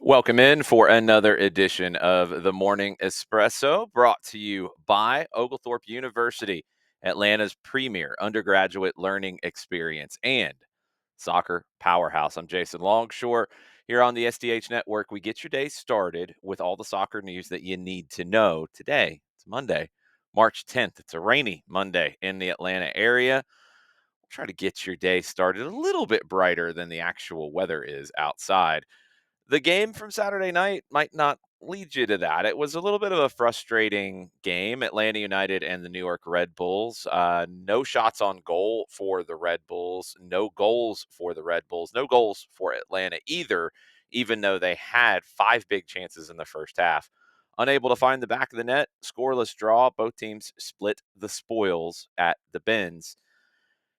Welcome in for another edition of the Morning Espresso, brought to you by Oglethorpe University, Atlanta's premier undergraduate learning experience and soccer powerhouse. I'm Jason Longshore here on the SDH Network. We get your day started with all the soccer news that you need to know. Today, it's Monday, March 10th. It's a rainy Monday in the Atlanta area. We'll try to get your day started a little bit brighter than the actual weather is outside. The game from Saturday night might not lead you to that. It was a little bit of a frustrating game. Atlanta United and the New York Red Bulls. No shots on goal for the Red Bulls. No goals for the Red Bulls. No goals for Atlanta either, even though they had five big chances in the first half. Unable to find the back of the net, scoreless draw. Both teams split the spoils at the Benz.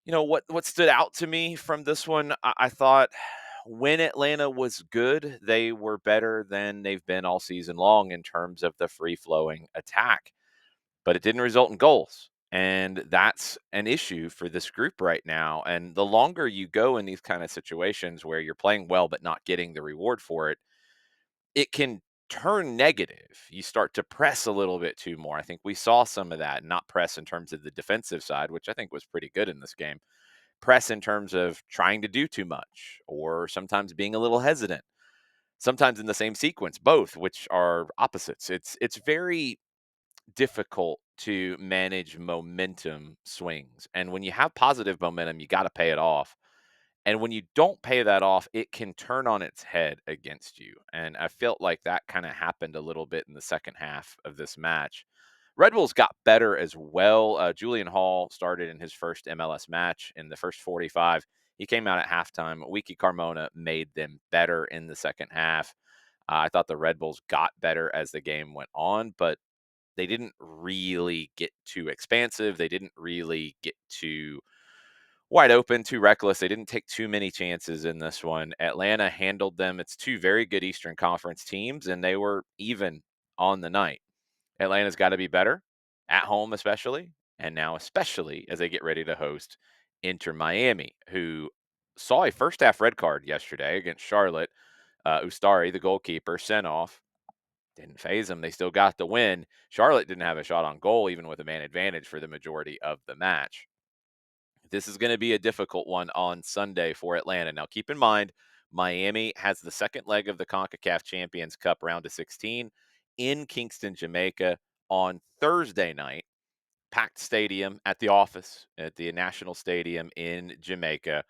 What stood out to me from this one, I thought when Atlanta was good, they were better than they've been all season long in terms of the free flowing attack, but it didn't result in goals. And that's an issue for this group right now. And the longer you go in these kind of situations where you're playing well but not getting the reward for it, it can turn negative. You start to press a little bit too more. I think we saw some of that, not press in terms of the defensive side, which I think was pretty good in this game. Press in terms of trying to do too much or sometimes being a little hesitant. Sometimes in the same sequence, both, which are opposites. It's very difficult to manage momentum swings. And when you have positive momentum, you got to pay it off. And when you don't pay that off, it can turn on its head against you. And I felt like that kind of happened a little bit in the second half of this match. Red Bulls got better as well. Julian Hall started in his first MLS match in the first 45. He came out at halftime. Wiki Carmona made them better in the second half. I thought the Red Bulls got better as the game went on, but they didn't really get too expansive. They didn't really get too wide open, too reckless. They didn't take too many chances in this one. Atlanta handled them. It's two very good Eastern Conference teams, and they were even on the night. Atlanta's got to be better at home, especially, and now especially as they get ready to host Inter Miami, who saw a first half red card yesterday against Charlotte. Ustari, the goalkeeper, sent off. Didn't phase them. They still got the win. Charlotte didn't have a shot on goal, even with a man advantage for the majority of the match. This is going to be a difficult one on Sunday for Atlanta. Now, keep in mind, Miami has the second leg of the CONCACAF Champions Cup round of 16 in Kingston, Jamaica on Thursday night. Packed stadium at the office at the National Stadium in Jamaica.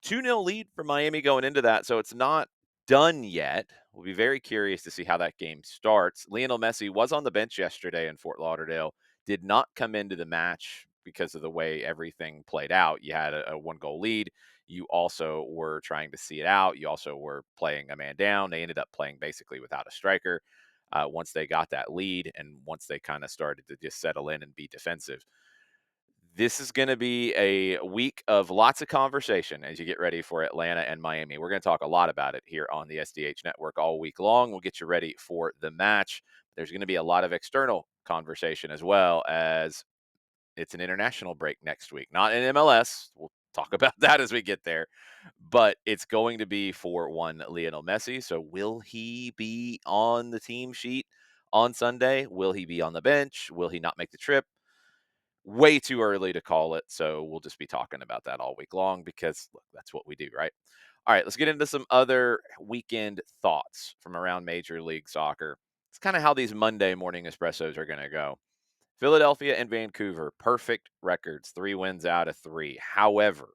2-0 lead for Miami going into that, so it's not done yet. We'll be very curious to see how that game starts. Lionel Messi was on the bench yesterday in Fort Lauderdale, did not come into the match because of the way everything played out. You had a one-goal lead. You also were trying to see it out. You also were playing a man down. They ended up playing basically without a striker once they got that lead and once they kind of started to just settle in and be defensive. This is going to be a week of lots of conversation as you get ready for Atlanta and Miami. We're going to talk a lot about it here on the SDH Network all week long. We'll get you ready for the match. There's going to be a lot of external conversation as well, as it's an international break next week. Not in MLS. We'll talk about that as we get there. But it's going to be for one Lionel Messi. So will he be on the team sheet on Sunday? Will he be on the bench? Will he not make the trip? Way too early to call it, so we'll just be talking about that all week long because look, that's what we do, right? All right, let's get into some other weekend thoughts from around Major League Soccer. It's kind of how these Monday morning espressos are going to go. Philadelphia and Vancouver, perfect records, 3 wins out of 3. However,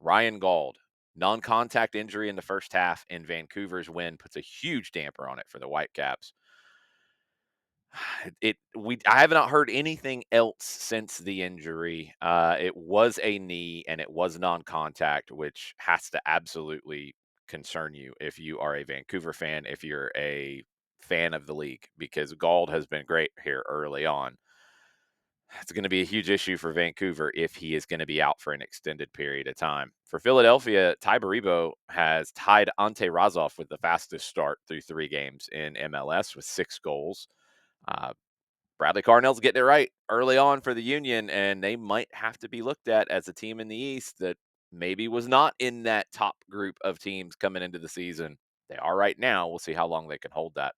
Ryan Gauld, non-contact injury in the first half, and Vancouver's win puts a huge damper on it for the Whitecaps. I have not heard anything else since the injury. It was a knee and it was non-contact, which has to absolutely concern you if you are a Vancouver fan, if you're a fan of the league, because Gauld has been great here early on. It's going to be a huge issue for Vancouver if he is going to be out for an extended period of time. For Philadelphia, Ty Baribo has tied Ante Razov with the fastest start through 3 games in MLS with 6 goals. Bradley Carnell's getting it right early on for the Union, and they might have to be looked at as a team in the East that maybe was not in that top group of teams coming into the season. They are right now. We'll see how long they can hold that.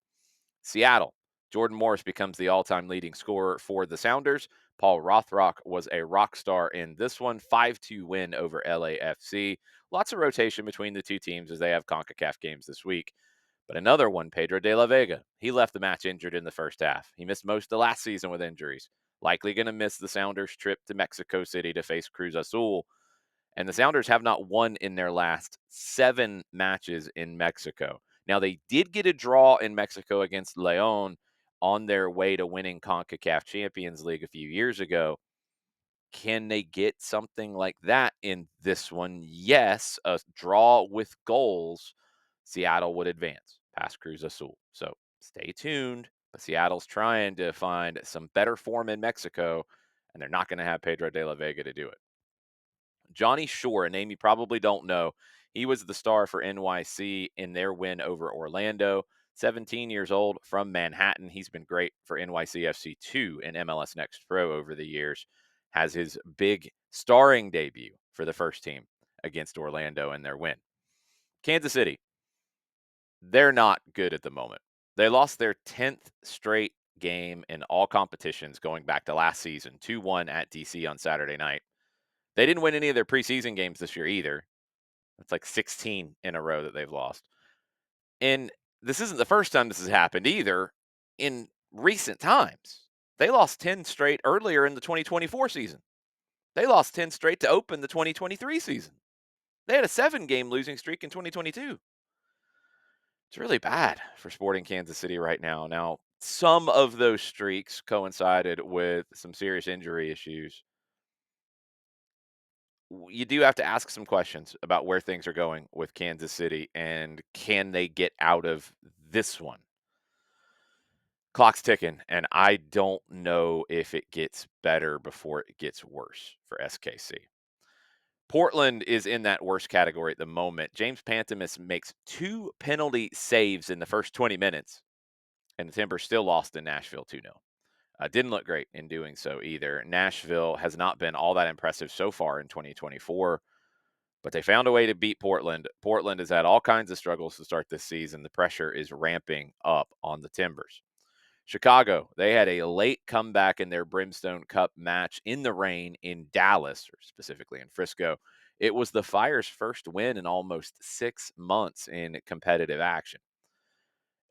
Seattle. Jordan Morris becomes the all-time leading scorer for the Sounders. Paul Rothrock was a rock star in this one. 5-2 win over LAFC. Lots of rotation between the two teams as they have CONCACAF games this week. But another one, Pedro de la Vega. He left the match injured in the first half. He missed most of last season with injuries. Likely going to miss the Sounders' trip to Mexico City to face Cruz Azul. And the Sounders have not won in their last 7 matches in Mexico. Now, they did get a draw in Mexico against Leon on their way to winning CONCACAF Champions League a few years ago. Can they get something like that in this one? Yes, a draw with goals, Seattle would advance past Cruz Azul. So stay tuned. But Seattle's trying to find some better form in Mexico, and they're not going to have Pedro de la Vega to do it. Johnny Shore, a name you probably don't know. He was the star for NYC in their win over Orlando. 17 years old from Manhattan. He's been great for NYCFC2 and MLS Next Pro over the years. Has his big starring debut for the first team against Orlando in their win. Kansas City, they're not good at the moment. They lost their 10th straight game in all competitions going back to last season, 2-1 at DC on Saturday night. They didn't win any of their preseason games this year either. It's like 16 in a row that they've lost. And this isn't the first time this has happened either. In recent times, they lost 10 straight earlier in the 2024 season. They lost 10 straight to open the 2023 season. They had a 7-game losing streak in 2022. It's really bad for Sporting Kansas City right now. Now, some of those streaks coincided with some serious injury issues. You do have to ask some questions about where things are going with Kansas City and can they get out of this one? Clock's ticking, and I don't know if it gets better before it gets worse for SKC. Portland is in that worst category at the moment. James Pantemis makes 2 penalty saves in the first 20 minutes, and the Timbers still lost in Nashville 2-0. Didn't look great in doing so either. Nashville has not been all that impressive so far in 2024. But they found a way to beat Portland. Portland has had all kinds of struggles to start this season. The pressure is ramping up on the Timbers. Chicago, they had a late comeback in their Brimstone Cup match in the rain in Dallas, or specifically in Frisco. It was the Fire's first win in almost 6 months in competitive action.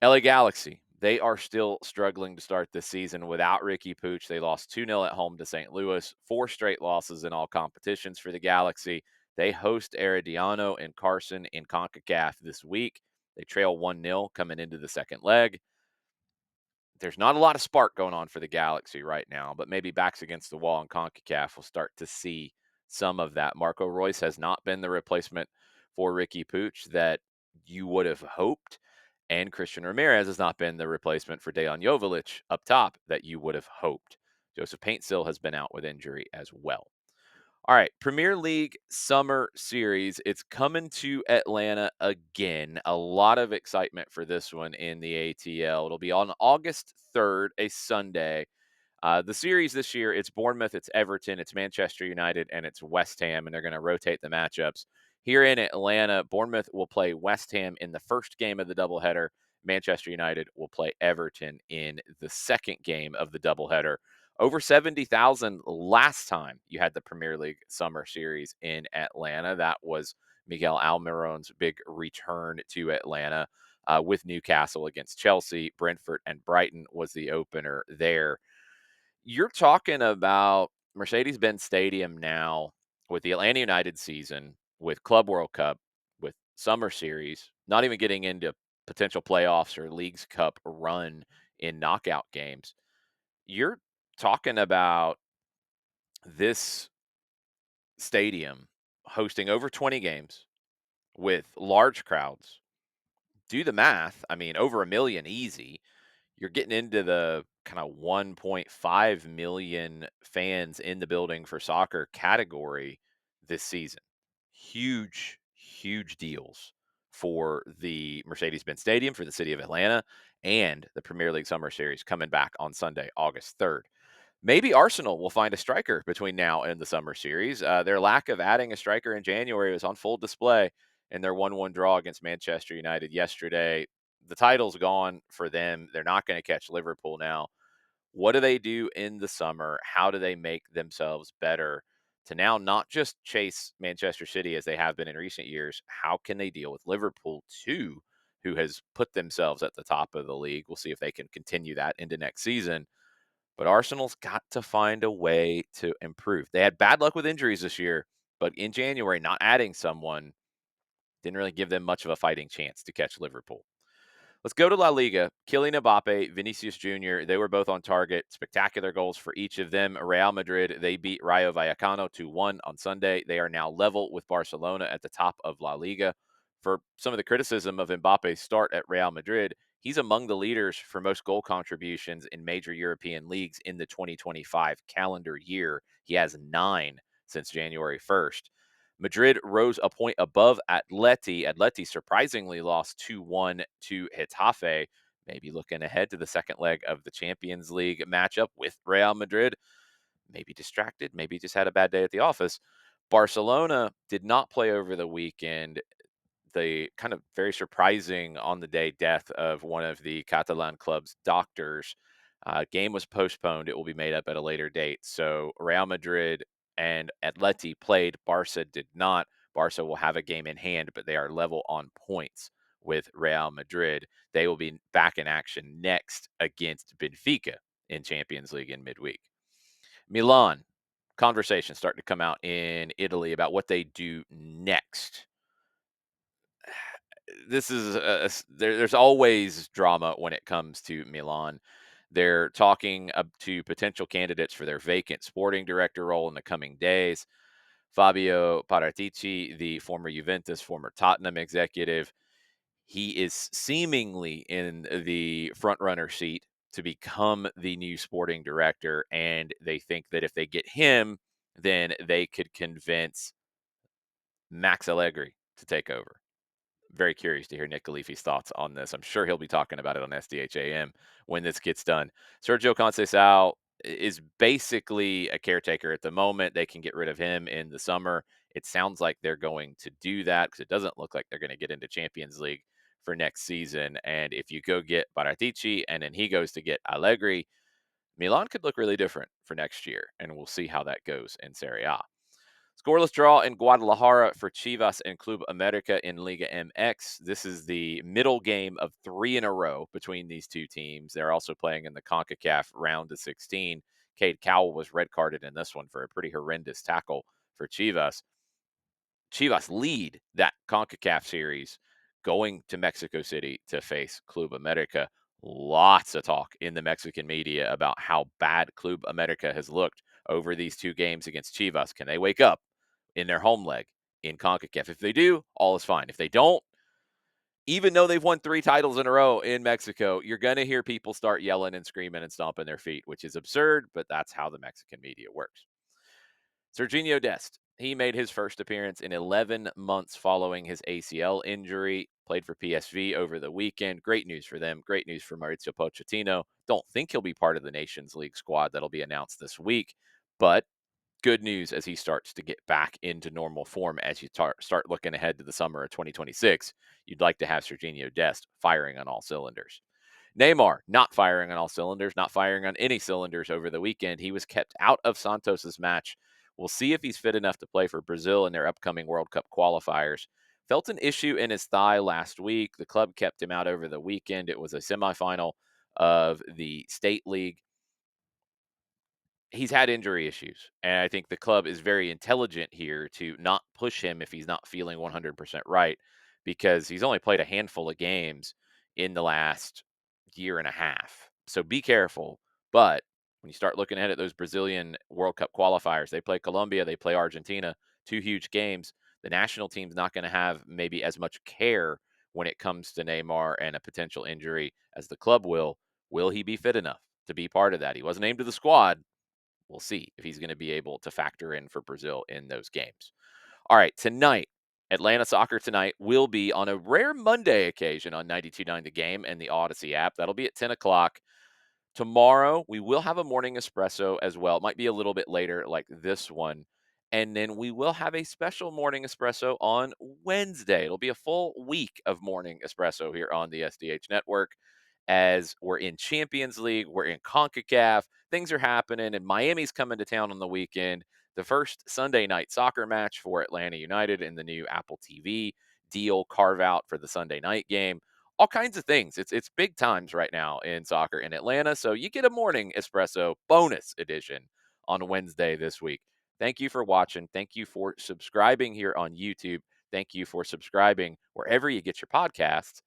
LA Galaxy, they are still struggling to start this season without Ricky Pooch. They lost 2-0 at home to St. Louis, 4 straight losses in all competitions for the Galaxy. They host Herediano and Carson in CONCACAF this week. They trail 1-0 coming into the second leg. There's not a lot of spark going on for the Galaxy right now, but maybe backs against the wall in CONCACAF will start to see some of that. Marco Royce has not been the replacement for Ricky Pooch that you would have hoped. And Christian Ramirez has not been the replacement for Dejan Joveljic up top that you would have hoped. Joseph Paintsil has been out with injury as well. All right, Premier League Summer Series. It's coming to Atlanta again. A lot of excitement for this one in the ATL. It'll be on August 3rd, a Sunday. The series this year, it's Bournemouth, it's Everton, it's Manchester United, and it's West Ham, and they're going to rotate the matchups. Here in Atlanta, Bournemouth will play West Ham in the first game of the doubleheader. Manchester United will play Everton in the second game of the doubleheader. Over 70,000 last time you had the Premier League Summer Series in Atlanta. That was Miguel Almiron's big return to Atlanta with Newcastle against Chelsea. Brentford and Brighton was the opener there. You're talking about Mercedes-Benz Stadium now with the Atlanta United season, with Club World Cup, with Summer Series, not even getting into potential playoffs or Leagues Cup run in knockout games. You're talking about this stadium hosting over 20 games with large crowds. Do the math. I mean, over a million easy. You're getting into the kind of 1.5 million fans in the building for soccer category this season. Huge, huge deals for the Mercedes-Benz Stadium, for the city of Atlanta, and the Premier League Summer Series coming back on Sunday, August 3rd. Maybe Arsenal will find a striker between now and the Summer Series. Their lack of adding a striker in January was on full display in their 1-1 draw against Manchester United yesterday. The title's gone for them. They're not going to catch Liverpool now. What do they do in the summer? How do they make themselves better to now not just chase Manchester City as they have been in recent years? How can they deal with Liverpool too, who has put themselves at the top of the league? We'll see if they can continue that into next season. But Arsenal's got to find a way to improve. They had bad luck with injuries this year, but in January, not adding someone didn't really give them much of a fighting chance to catch Liverpool. Let's go to La Liga. Kylian Mbappe, Vinicius Jr., they were both on target. Spectacular goals for each of them. Real Madrid, they beat Rayo Vallecano 2-1 on Sunday. They are now level with Barcelona at the top of La Liga. For some of the criticism of Mbappe's start at Real Madrid, he's among the leaders for most goal contributions in major European leagues in the 2025 calendar year. He has 9 since January 1st. Madrid rose a point above Atleti. Atleti surprisingly lost 2-1 to Getafe. Maybe looking ahead to the second leg of the Champions League matchup with Real Madrid. Maybe distracted, maybe just had a bad day at the office. Barcelona did not play over the weekend. The kind of very surprising on the day death of one of the Catalan club's doctors. Game was postponed. It will be made up at a later date. So Real Madrid and Atleti played. Barca did not. Barca will have a game in hand, but they are level on points with Real Madrid. They will be back in action next against Benfica in Champions League in midweek. Milan, conversation starting to come out in Italy about what they do next. This is there's always drama when it comes to Milan. They're talking up to potential candidates for their vacant sporting director role in the coming days. Fabio Paratici, the former Juventus, former Tottenham executive, he is seemingly in the front runner seat to become the new sporting director, and they think that if they get him, then they could convince Max Allegri to take over. Very curious to hear Nick Khalifi's thoughts on this. I'm sure he'll be talking about it on SDH AM when this gets done. Sergio Conceição is basically a caretaker at the moment. They can get rid of him in the summer. It sounds like they're going to do that because it doesn't look like they're going to get into Champions League for next season. And if you go get Paratici and then he goes to get Allegri, Milan could look really different for next year. And we'll see how that goes in Serie A. Scoreless draw in Guadalajara for Chivas and Club America in Liga MX. This is the middle game of 3 in a row between these two teams. They're also playing in the CONCACAF round of 16. Cade Cowell was red carded in this one for a pretty horrendous tackle for Chivas. Chivas lead that CONCACAF series going to Mexico City to face Club America. Lots of talk in the Mexican media about how bad Club America has looked over these 2 games against Chivas. Can they wake up in their home leg in CONCACAF? If they do, all is fine. If they don't, even though they've won 3 titles in a row in Mexico, you're going to hear people start yelling and screaming and stomping their feet, which is absurd, but that's how the Mexican media works. Serginho Dest, he made his first appearance in 11 months following his ACL injury. Played for PSV over the weekend. Great news for them. Great news for Maurizio Pochettino. Don't think he'll be part of the Nations League squad that'll be announced this week, but good news as he starts to get back into normal form as you start looking ahead to the summer of 2026. You'd like to have Serginho Dest firing on all cylinders. Neymar not firing on all cylinders, not firing on any cylinders over the weekend. He was kept out of Santos's match. We'll see if he's fit enough to play for Brazil in their upcoming World Cup qualifiers. Felt an issue in his thigh last week. The club kept him out over the weekend. It was a semifinal of the State League. He's had injury issues, and I think the club is very intelligent here to not push him if he's not feeling 100% right, because he's only played a handful of games in the last year and a half. So be careful. But when you start looking ahead at those Brazilian World Cup qualifiers, they play Colombia, they play Argentina, 2 huge games. The national team's not going to have maybe as much care when it comes to Neymar and a potential injury as the club will. Will he be fit enough to be part of that? He wasn't named to the squad. We'll see if he's going to be able to factor in for Brazil in those games. All right, tonight, Atlanta Soccer Tonight will be on a rare Monday occasion on 92.9 The Game and the Odyssey app. That'll be at 10 o'clock. Tomorrow, we will have a morning espresso as well. It might be a little bit later, like this one, And then we will have a special morning espresso on Wednesday. It'll be a full week of morning espresso here on the SDH Network as we're in Champions League, we're in CONCACAF, things are happening, and Miami's coming to town on the weekend. The first Sunday night soccer match for Atlanta United in the new Apple TV deal carve out for the Sunday night game. All kinds of things. It's big times right now in soccer in Atlanta. So you get a morning espresso bonus edition on Wednesday this week. Thank you for watching. Thank you for subscribing here on YouTube. Thank you for subscribing wherever you get your podcasts.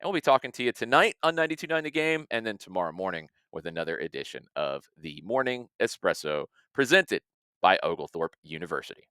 And we'll be talking to you tonight on 92.9 The Game and then tomorrow morning with another edition of the Morning Espresso presented by Oglethorpe University.